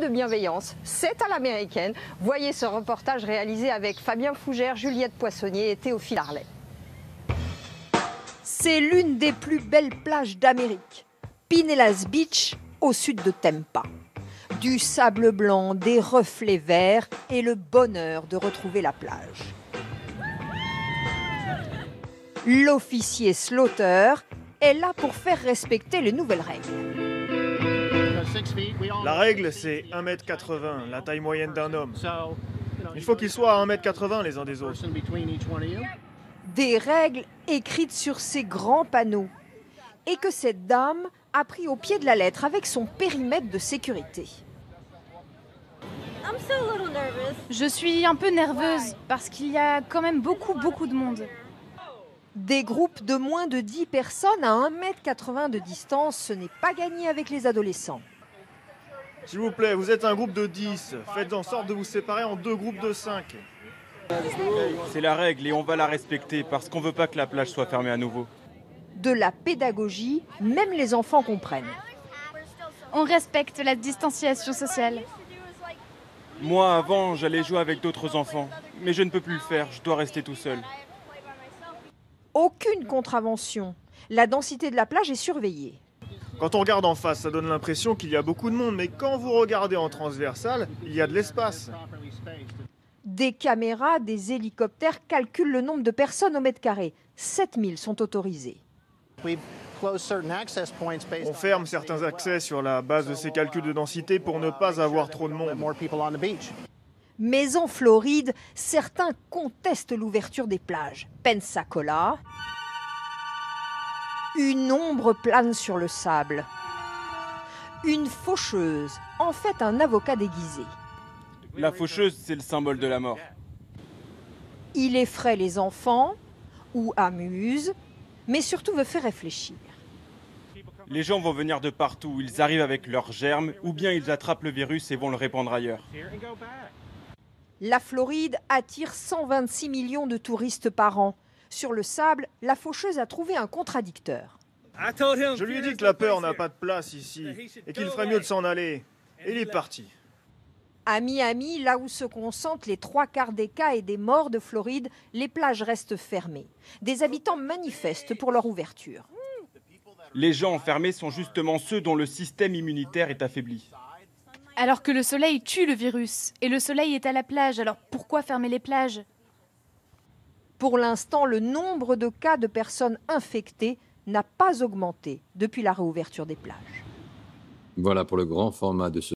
de bienveillance, c'est à l'américaine. Voyez ce reportage réalisé avec Fabien Fougère, Juliette Poissonnier et Théophile Arlet. C'est l'une des plus belles plages d'Amérique. Pinellas Beach, au sud de Tampa. Du sable blanc, des reflets verts et le bonheur de retrouver la plage. L'officier Slaughter est là pour faire respecter les nouvelles règles. La règle, c'est 1,80 m, la taille moyenne d'un homme. Il faut qu'ils soient à 1,80 m les uns des autres. Des règles écrites sur ces grands panneaux. Et que cette dame a pris au pied de la lettre avec son périmètre de sécurité. Je suis un peu nerveuse parce qu'il y a quand même beaucoup de monde. Des groupes de moins de 10 personnes à 1,80 m de distance, ce n'est pas gagné avec les adolescents. S'il vous plaît, vous êtes un groupe de 10. Faites en sorte de vous séparer en 2 groupes de 5. C'est la règle et on va la respecter parce qu'on ne veut pas que la plage soit fermée à nouveau. De la pédagogie, même les enfants comprennent. On respecte la distanciation sociale. Moi, avant, j'allais jouer avec d'autres enfants. Mais je ne peux plus le faire, je dois rester tout seul. Aucune contravention. La densité de la plage est surveillée. Quand on regarde en face, ça donne l'impression qu'il y a beaucoup de monde. Mais quand vous regardez en transversale, il y a de l'espace. Des caméras, des hélicoptères calculent le nombre de personnes au mètre carré. 7000 sont autorisés. On ferme certains accès sur la base de ces calculs de densité pour ne pas avoir trop de monde. Mais en Floride, certains contestent l'ouverture des plages. Pensacola, une ombre plane sur le sable. Une faucheuse, en fait un avocat déguisé. La faucheuse, c'est le symbole de la mort. Il effraie les enfants ou amuse, mais surtout veut faire réfléchir. Les gens vont venir de partout, ils arrivent avec leurs germes ou bien ils attrapent le virus et vont le répandre ailleurs. La Floride attire 126 millions de touristes par an. Sur le sable, la faucheuse a trouvé un contradicteur. Je lui ai dit que la peur n'a pas de place ici et qu'il ferait mieux de s'en aller. Et il est parti. À Miami, là où se concentrent les 3/4 des cas et des morts de Floride, les plages restent fermées. Des habitants manifestent pour leur ouverture. Les gens enfermés sont justement ceux dont le système immunitaire est affaibli. Alors que le soleil tue le virus et le soleil est à la plage, alors pourquoi fermer les plages ? Pour l'instant, le nombre de cas de personnes infectées n'a pas augmenté depuis la réouverture des plages. Voilà pour le grand format de ce